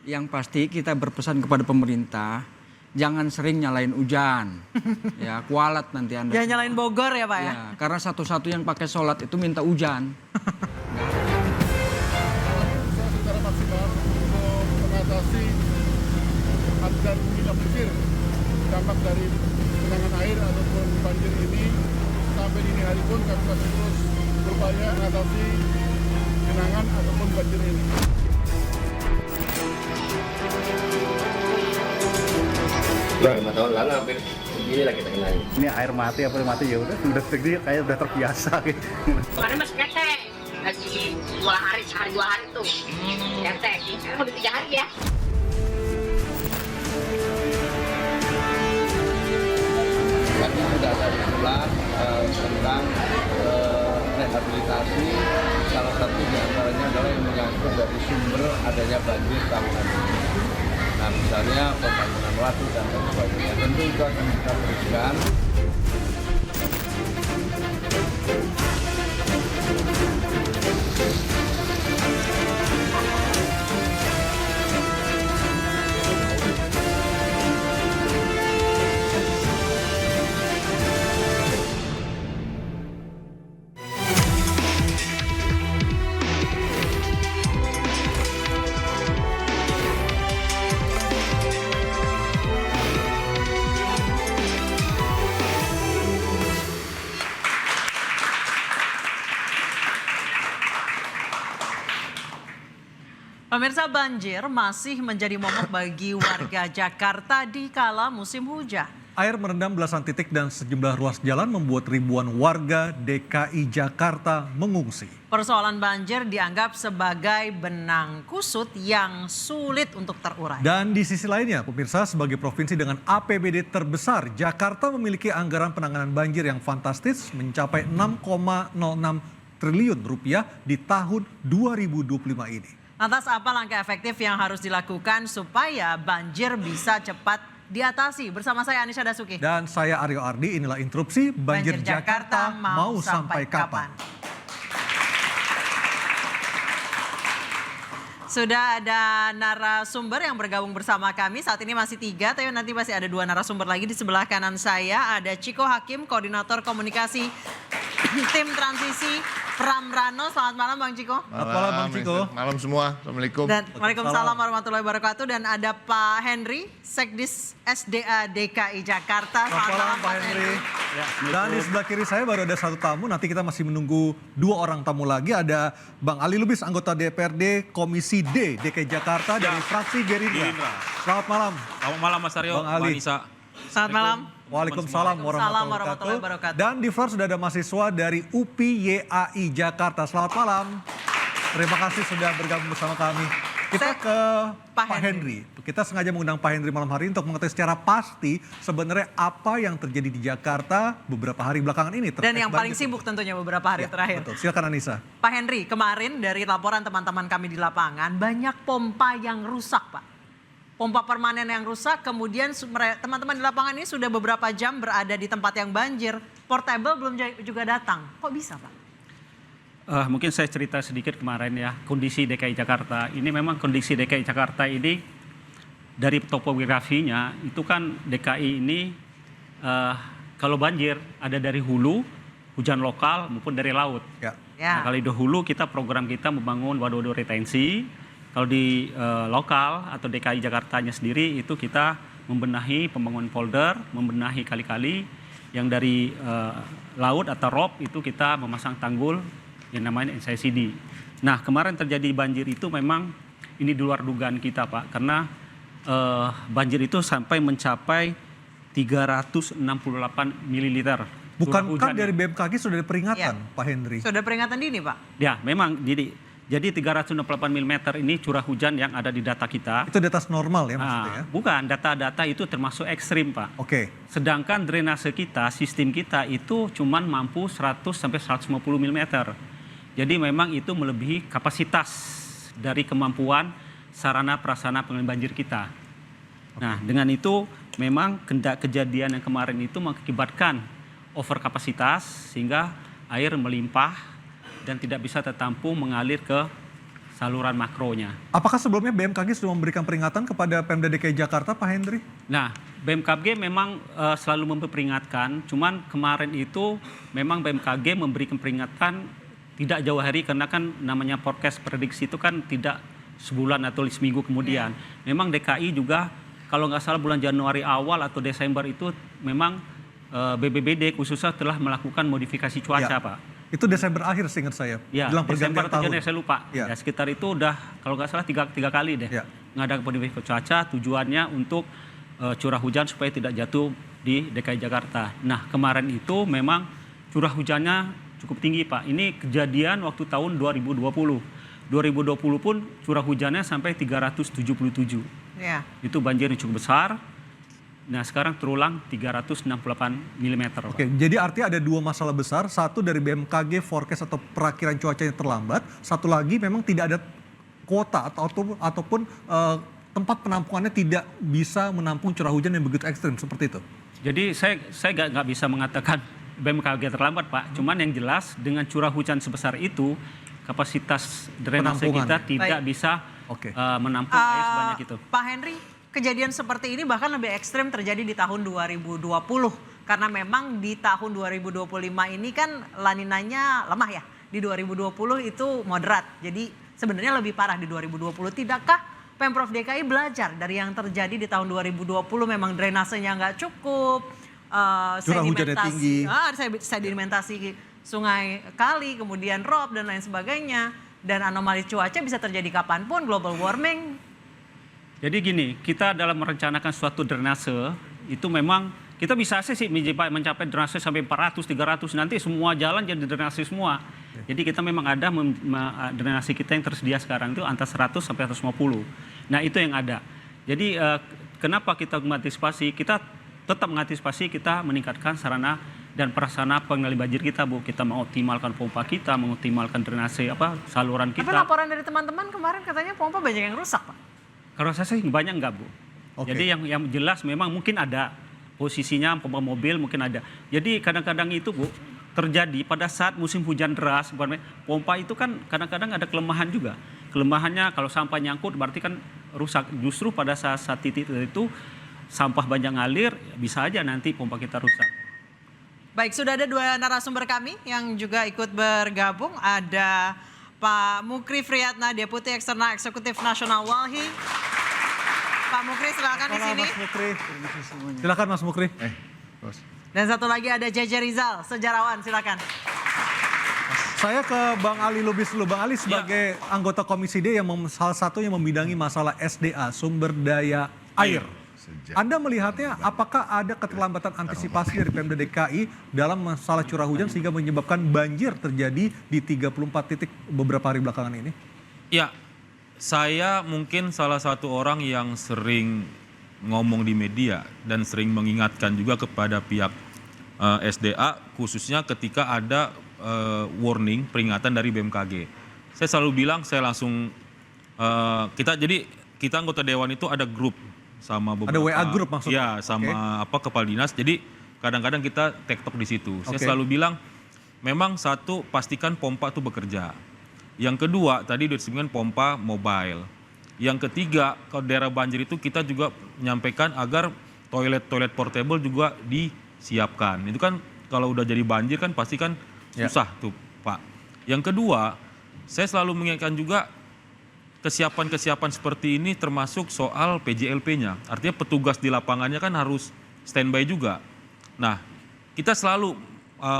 Yang pasti kita berpesan kepada pemerintah, jangan sering nyalain hujan. Ya, kualat nanti Anda. Jangan nyalain Bogor ya Pak ya? Ya, karena satu-satu yang pakai sholat itu minta hujan. Secara maksimal untuk mengatasi dan meminimalisir dampak dari genangan air ataupun banjir ini, sampai dini hari pun kami masih terus berupaya mengatasi genangan ataupun banjir ini. Nah, 5 tahun lalu hampir begini lah kita kenanya. Ini air mati apa mati ya udah segini kayak udah terbiasa gitu. Karena masih ketek, lagi 2 hari, sehari 2 hari tuh ketek. Sekarang udah 3 hari ya. Kami sudah ada usulan tentang rehabilitasi. Salah satu diantaranya adalah yang menyangkut dari sumber adanya banjir tahunan ini. Nah, misalnya pembangunan waduk dan lain sebagainya. Tentu itu akan kita teruskan. Pemirsa, banjir masih menjadi momok bagi warga Jakarta di kala musim hujan. Air merendam belasan titik dan sejumlah ruas jalan membuat ribuan warga DKI Jakarta mengungsi. Persoalan banjir dianggap sebagai benang kusut yang sulit untuk terurai. Dan di sisi lainnya, pemirsa, sebagai provinsi dengan APBD terbesar, Jakarta memiliki anggaran penanganan banjir yang fantastis mencapai 6,06 triliun rupiah di tahun 2025 ini. Lantas apa langkah efektif yang harus dilakukan supaya banjir bisa cepat diatasi? Bersama saya Anisha Dasuki. Dan saya Aryo Ardi, inilah interupsi Banjir Jakarta mau sampai kapan? Sudah ada narasumber yang bergabung bersama kami. Saat ini masih 3, tapi nanti masih ada 2 narasumber lagi di sebelah kanan saya. Ada Ciko Hakim, Koordinator Komunikasi Tim Transisi Pramrano. Selamat malam Bang Ciko. Selamat malam Bang Ciko. Malam semua, Assalamualaikum. Dan Waalaikumsalam warahmatullahi wabarakatuh. Dan ada Pak Henry, Sekdis SDA DKI Jakarta. Selamat malam Pak Henry. Dan di sebelah kiri saya baru ada 1 tamu, nanti kita masih menunggu 2 orang tamu lagi. Ada Bang Ali Lubis, anggota DPRD Komisi D DKI Jakarta dari fraksi Gerindra. Selamat malam. Selamat malam Mas Aryo, Bang Ali. Mbak Anissa. Selamat malam. Waalaikumsalam warahmatullahi wabarakatuh. wabarakatuh. Dan di first sudah ada mahasiswa dari UPI YAI Jakarta. Selamat malam. Terima kasih sudah bergabung bersama kami. Kita ke Pak Henry. Kita sengaja mengundang Pak Henry malam hari ini untuk mengetahui secara pasti sebenarnya apa yang terjadi di Jakarta beberapa hari belakangan ini. Dan yang paling sibuk tentunya beberapa hari terakhir. Betul. Silakan Anissa. Pak Henry, kemarin dari laporan teman-teman kami di lapangan, banyak pompa yang rusak Pak. Pompa permanen yang rusak, kemudian teman-teman di lapangan ini sudah beberapa jam berada di tempat yang banjir. Portable belum juga datang. Kok bisa Pak? Mungkin saya cerita sedikit kemarin ya, kondisi DKI Jakarta. Ini memang kondisi DKI Jakarta ini dari topografinya itu kan DKI ini kalau banjir ada dari hulu, hujan lokal maupun dari laut. Ya. Nah, kalau di hulu kita program kita membangun waduk-waduk retensi. Kalau di lokal atau DKI Jakartanya sendiri itu kita membenahi pembangunan polder, membenahi kali-kali yang dari laut atau ROP itu kita memasang tanggul yang namanya NCICD. Nah kemarin terjadi banjir itu memang ini di luar dugaan kita Pak, karena banjir itu sampai mencapai 368 mililiter. Bukankah dari BMKG sudah ada peringatan Pak Henry? Sudah peringatan dini Pak? Ya memang jadi 368 mm ini curah hujan yang ada di data kita. Itu di atas normal ya maksudnya ya? Bukan, data-data itu termasuk ekstrim Pak. Oke. Sedangkan drainase kita, sistem kita itu cuman mampu 100 sampai 150 mm. Jadi memang itu melebihi kapasitas dari kemampuan sarana prasarana pengendalian banjir kita. Nah dengan itu memang kejadian yang kemarin itu mengakibatkan over kapasitas sehingga air melimpah dan tidak bisa tertampung mengalir ke saluran makronya. Apakah sebelumnya BMKG sudah memberikan peringatan kepada Pemda DKI Jakarta, Pak Hendri? Nah, BMKG memang selalu memperingatkan, cuman kemarin itu memang BMKG memberikan peringatan tidak jauh hari karena kan namanya forecast prediksi itu kan tidak sebulan atau seminggu kemudian. Memang DKI juga kalau nggak salah bulan Januari awal atau Desember itu memang BPBD khususnya telah melakukan modifikasi cuaca, Ya. Pak. Itu Desember akhir seingat saya, Ya, jelang Desember pergantian atau tahun. Januari saya lupa. Ya. Ya, sekitar itu udah kalau nggak salah tiga kali deh. Ya. Ngadakan modifikasi cuaca tujuannya untuk curah hujan supaya tidak jatuh di DKI Jakarta. Nah, kemarin itu memang curah hujannya cukup tinggi, Pak. Ini kejadian waktu tahun 2020. 2020 pun curah hujannya sampai 377. Ya. Itu banjir yang cukup besar. Nah, sekarang terulang 368 mm. Oke, jadi artinya ada dua masalah besar. Satu dari BMKG forecast atau perakiran cuacanya terlambat. Satu lagi memang tidak ada kuota ataupun tempat penampungannya tidak bisa menampung curah hujan yang begitu ekstrim seperti itu. Jadi saya nggak bisa mengatakan BMKG terlambat, Pak. Cuman yang jelas dengan curah hujan sebesar itu kapasitas drainase Penampungan. kita tidak Baik. bisa Oke. menampung air sebanyak itu. Pak Henry, kejadian seperti ini bahkan lebih ekstrim terjadi di tahun 2020. Karena memang di tahun 2025 ini kan laninanya lemah ya. Di 2020 itu moderat. Jadi sebenarnya lebih parah di 2020. Tidakkah Pemprov DKI belajar dari yang terjadi di tahun 2020 memang drainasenya nggak cukup, Curah hujannya tinggi. sedimentasi sungai kali, kemudian rob dan lain sebagainya. Dan anomali cuaca bisa terjadi kapanpun, global warming. Jadi gini, kita dalam merencanakan suatu drainase itu memang kita bisa sih mencapai drainase sampai 400, 300 nanti semua jalan jadi drainase semua. Jadi kita memang ada drainase kita yang tersedia sekarang itu antara 100 sampai 150. Nah, itu yang ada. Jadi kenapa kita mengantisipasi? Kita tetap mengantisipasi, kita meningkatkan sarana dan prasarana pengendali banjir kita, Bu. Kita mengoptimalkan pompa kita, mengoptimalkan drainase saluran Tapi kita. laporan dari teman-teman kemarin katanya pompa banyak yang rusak, Pak. Kalau saya sih banyak enggak, Bu. Oke. Jadi yang jelas memang mungkin ada posisinya pompa mobil mungkin ada. Jadi kadang-kadang itu, Bu, terjadi pada saat musim hujan deras, pompa itu kan kadang-kadang ada kelemahan juga. Kelemahannya kalau sampah nyangkut berarti kan rusak. Justru pada saat titik itu sampah banyak ngalir, bisa aja nanti pompa kita rusak. Baik, sudah ada dua narasumber kami yang juga ikut bergabung. Ada Pak Mukri Friyatna, Deputi Eksternal Eksekutif Nasional Walhi. Pak Mukri silakan di sini. Mas Mukri. Silakan Mas Mukri. Dan satu lagi ada JJ Rizal, sejarawan, silakan. Saya ke Bang Ali Lubis dulu. Bang Ali sebagai anggota Komisi D yang salah satu yang membidangi masalah SDA, sumber daya air. Anda melihatnya apakah ada keterlambatan antisipasi dari Pemda DKI dalam masalah curah hujan sehingga menyebabkan banjir terjadi di 34 titik beberapa hari belakangan ini? Ya, saya mungkin salah satu orang yang sering ngomong di media dan sering mengingatkan juga kepada pihak SDA khususnya ketika ada warning, peringatan dari BMKG. Saya selalu bilang, saya langsung, kita anggota Dewan itu ada grup sama beberapa. Ada WA grup maksudnya? Ya, sama kepala dinas, jadi kadang-kadang kita tektok di situ. Saya selalu bilang, memang satu, pastikan pompa itu bekerja. Yang kedua, tadi sudah disebutkan pompa mobile. Yang ketiga, kalau daerah banjir itu kita juga menyampaikan agar toilet portable juga disiapkan. Itu kan kalau udah jadi banjir kan pasti kan susah tuh, Pak. Yang kedua, saya selalu mengingatkan juga kesiapan-kesiapan seperti ini termasuk soal PJLP-nya. Artinya petugas di lapangannya kan harus standby juga. Nah, kita selalu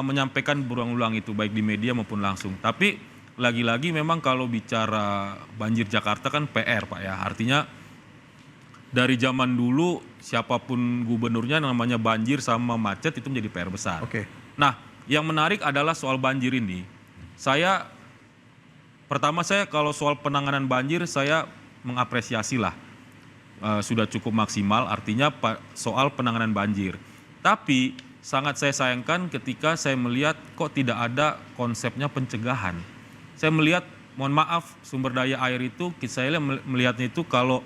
menyampaikan berulang-ulang itu baik di media maupun langsung. Tapi lagi-lagi memang kalau bicara banjir Jakarta kan PR, Pak ya. Artinya dari zaman dulu siapapun gubernurnya namanya banjir sama macet itu menjadi PR besar. Nah, yang menarik adalah soal banjir ini. Pertama saya kalau soal penanganan banjir saya mengapresiasi lah. Sudah cukup maksimal artinya soal penanganan banjir. Tapi sangat saya sayangkan ketika saya melihat kok tidak ada konsepnya pencegahan. Saya melihat, mohon maaf, sumber daya air itu, saya melihatnya itu kalau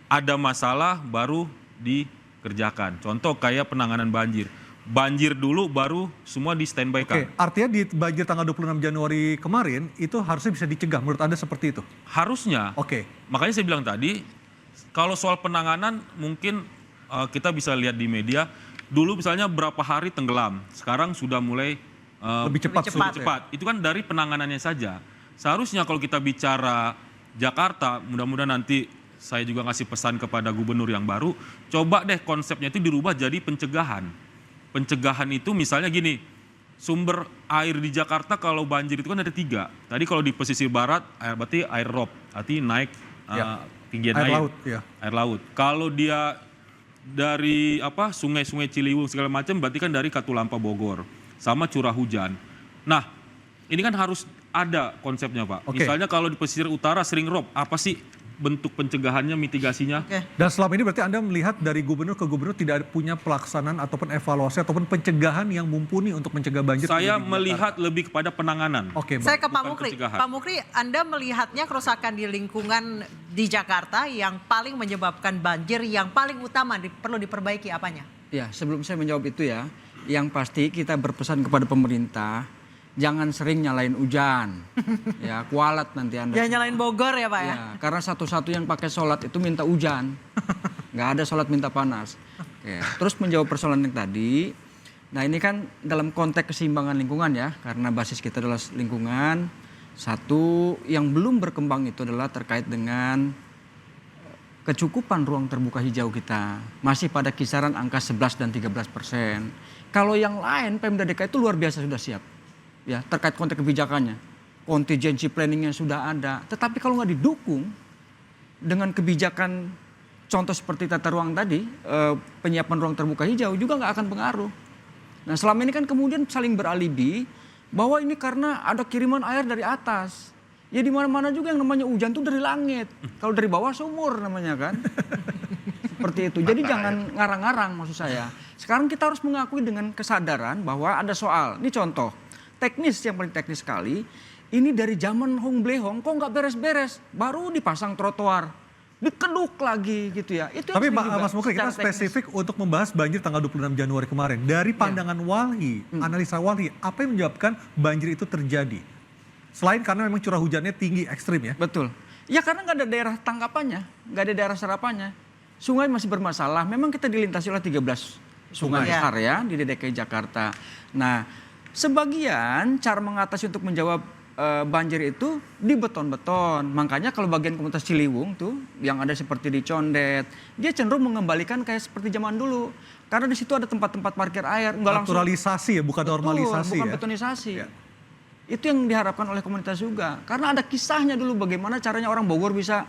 ada masalah baru dikerjakan. Contoh kayak penanganan banjir. banjir dulu baru semua di standby kan. Oke, artinya di banjir tanggal 26 Januari kemarin itu harusnya bisa dicegah, menurut Anda seperti itu? Harusnya. Oke. Makanya saya bilang tadi, kalau soal penanganan mungkin kita bisa lihat di media, dulu misalnya berapa hari tenggelam, sekarang sudah mulai Lebih cepat. Itu kan dari penanganannya saja. Seharusnya kalau kita bicara Jakarta, mudah-mudahan nanti saya juga ngasih pesan kepada gubernur yang baru, coba deh konsepnya itu dirubah jadi pencegahan. Pencegahan itu misalnya gini, sumber air di Jakarta kalau banjir itu kan ada 3. Tadi kalau di pesisir barat, berarti air rob, arti naik tinggian Air air. laut, ya. Air laut. Kalau dia dari sungai-sungai Ciliwung segala macam, berarti kan dari Katulampa Bogor, sama curah hujan. Nah, ini kan harus ada konsepnya Pak. Oke. Misalnya kalau di pesisir utara sering rob, apa sih bentuk pencegahannya, mitigasinya? Dan selama ini berarti Anda melihat dari gubernur ke gubernur tidak punya pelaksanaan ataupun evaluasi ataupun pencegahan yang mumpuni untuk mencegah banjir? Saya terjadi di melihat lebih kepada penanganan. Oke, Saya ke Pak Bukan Mukri. pencegahan. Pak Mukri, Anda melihatnya kerusakan di lingkungan di Jakarta yang paling menyebabkan banjir, yang paling utama perlu diperbaiki apanya? Ya, sebelum saya menjawab itu ya, yang pasti kita berpesan kepada pemerintah, jangan sering nyalain hujan. Ya, kualat nanti Anda. Jangan nyalain Bogor ya Pak ya? Ya, karena satu-satu yang pakai sholat itu minta hujan. Nggak ada sholat minta panas. Oke. Terus menjawab persoalan yang tadi, nah ini kan dalam konteks keseimbangan lingkungan ya, karena basis kita adalah lingkungan. Satu yang belum berkembang itu adalah terkait dengan kecukupan ruang terbuka hijau kita. Masih pada kisaran angka 11 dan 13%. Kalau yang lain, Pemda DKI itu luar biasa sudah siap. Ya, terkait konteks kebijakannya, contingency planningnya sudah ada. Tetapi kalau nggak didukung dengan kebijakan contoh seperti tata ruang tadi, penyiapan ruang terbuka hijau juga nggak akan pengaruh. Nah selama ini kan kemudian saling beralibi bahwa ini karena ada kiriman air dari atas. Ya di mana-mana juga yang namanya hujan tuh dari langit. Kalau dari bawah sumur namanya kan. Seperti itu. Jadi jangan ngarang-ngarang maksud saya. Sekarang kita harus mengakui dengan kesadaran bahwa ada soal. Ini contoh. Teknis yang paling teknis sekali, ini dari zaman Hong Blehong kok nggak beres-beres, baru dipasang trotoar, dikeduk lagi gitu ya. Itu Tapi juga Mas Mukri, kita secara teknis. spesifik untuk membahas banjir tanggal 26 Januari kemarin. Dari pandangan Walhi, analisa Walhi, apa yang menyebabkan banjir itu terjadi? Selain karena memang curah hujannya tinggi, ekstrim ya? Betul. Ya karena nggak ada daerah tangkapannya, nggak ada daerah serapannya. Sungai masih bermasalah, memang kita dilintasi oleh 13 sungai besar ya di DKI Jakarta. Nah, sebagian cara mengatasi untuk menjawab banjir itu di beton-beton. Makanya kalau bagian komunitas Ciliwung tuh yang ada seperti di Condet, dia cenderung mengembalikan kayak seperti zaman dulu. Karena di situ ada tempat-tempat parkir air, enggak langsung Naturalisasi ya, bukan normalisasi bukan ya? betonisasi. Ya. Itu yang diharapkan oleh komunitas juga. Karena ada kisahnya dulu bagaimana caranya orang Bogor bisa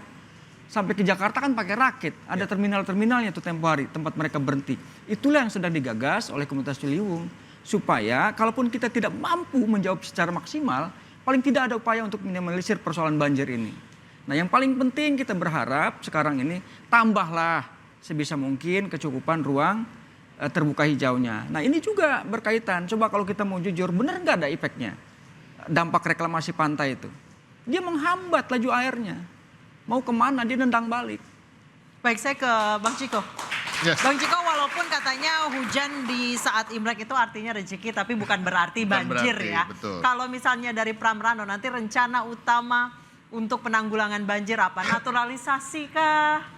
sampai ke Jakarta kan pakai rakit. Ada terminal-terminalnya tuh tempo hari, tempat mereka berhenti. Itulah yang sedang digagas oleh komunitas Ciliwung. Supaya kalaupun kita tidak mampu menjawab secara maksimal, paling tidak ada upaya untuk minimalisir persoalan banjir ini. Nah yang paling penting kita berharap sekarang ini tambahlah sebisa mungkin kecukupan ruang terbuka hijaunya. Nah ini juga berkaitan, coba kalau kita mau jujur, benar nggak ada efeknya? Dampak reklamasi pantai itu. Dia menghambat laju airnya. Mau kemana dia nendang balik. Baik, saya ke Bang Ciko. Yes. Bang Ciko, walaupun katanya hujan di saat Imlek itu artinya rezeki, tapi bukan berarti banjir berarti, ya. betul. Kalau misalnya dari Pramrano, nanti rencana utama untuk penanggulangan banjir apa? Naturalisasi kah?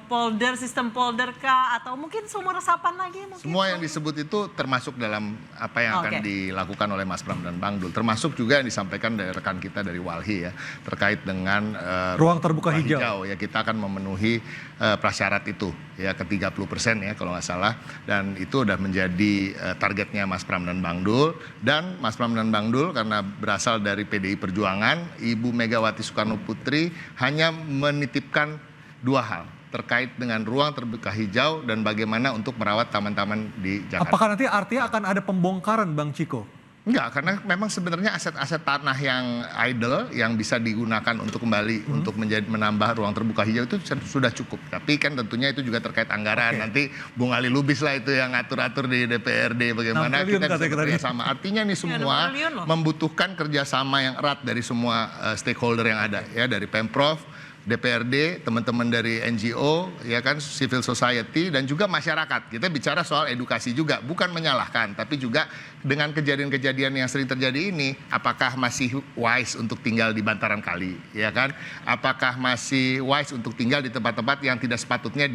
Polder, sistem polder kah? Atau mungkin sumur resapan lagi? Mungkin? Semua yang disebut itu termasuk dalam apa yang akan Oke. dilakukan oleh Mas Pram dan Bang Dul. Termasuk juga yang disampaikan dari rekan kita dari Walhi ya, terkait dengan Ruang terbuka hijau. Ya, kita akan memenuhi prasyarat itu ya ke 30% ya kalau nggak salah. Dan itu udah menjadi targetnya Mas Pram dan Bang Dul. Dan Mas Pram dan Bang Dul karena berasal dari PDI Perjuangan, Ibu Megawati Soekarno Putri hanya menitipkan dua hal terkait dengan ruang terbuka hijau dan bagaimana untuk merawat taman-taman di Jakarta. Apakah nanti artinya akan ada pembongkaran Bang Ciko? Enggak, karena memang sebenarnya aset-aset tanah yang idle yang bisa digunakan untuk kembali untuk menambah ruang terbuka hijau itu sudah cukup. Tapi kan tentunya itu juga terkait anggaran. Nanti Bung Ali Lubis lah itu yang ngatur-atur di DPRD bagaimana 6 triliun kita bisa katanya bekerjasama. Artinya nih semua 6 triliun loh. membutuhkan kerjasama yang erat dari semua stakeholder yang ada ya, dari Pemprov, DPRD, teman-teman dari NGO, ya kan, civil society, dan juga masyarakat. Kita bicara soal edukasi juga, bukan menyalahkan, tapi juga dengan kejadian-kejadian yang sering terjadi ini, apakah masih wise untuk tinggal di bantaran kali, ya kan? Apakah masih wise untuk tinggal di tempat-tempat yang tidak sepatutnya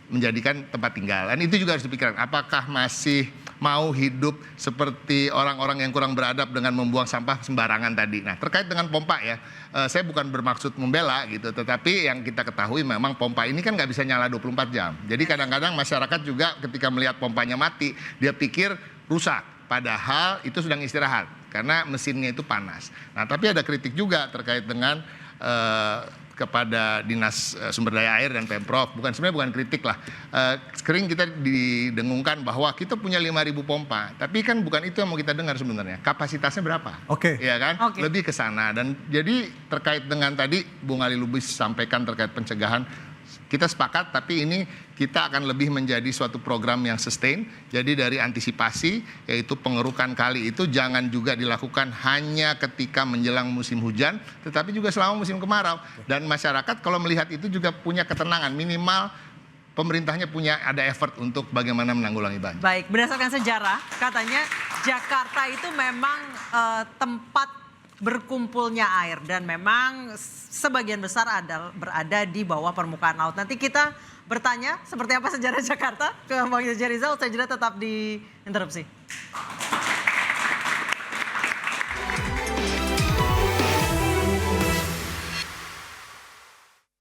menjadikan tempat tinggal? Dan itu juga harus dipikirkan, apakah masih mau hidup seperti orang-orang yang kurang beradab dengan membuang sampah sembarangan tadi. Nah, terkait dengan pompa ya, saya bukan bermaksud membela gitu, tetapi yang kita ketahui memang pompa ini kan nggak bisa nyala 24 jam. Jadi kadang-kadang masyarakat juga ketika melihat pompanya mati, dia pikir rusak, padahal itu sedang istirahat karena mesinnya itu panas. Nah, tapi ada kritik juga terkait dengan kepada Dinas Sumber Daya Air dan Pemprov, sebenarnya bukan kritik lah. Sering kita didengungkan bahwa kita punya 5.000 pompa, tapi kan bukan itu yang mau kita dengar sebenarnya. Kapasitasnya berapa? Oke. Ya kan? Oke. Lebih ke sana. Dan jadi terkait dengan tadi Bung Ali Lubis sampaikan terkait pencegahan, kita sepakat, tapi ini kita akan lebih menjadi suatu program yang sustain. Jadi dari antisipasi, yaitu pengerukan kali itu jangan juga dilakukan hanya ketika menjelang musim hujan, tetapi juga selama musim kemarau. Dan masyarakat kalau melihat itu juga punya ketenangan, minimal pemerintahnya punya ada effort untuk bagaimana menanggulangi banjir. Baik, berdasarkan sejarah, katanya Jakarta itu memang tempat berkumpulnya air dan memang sebagian besar berada di bawah permukaan laut. Nanti kita bertanya seperti apa sejarah Jakarta ke Bang Jaja Rizal, saya tetap di interupsi.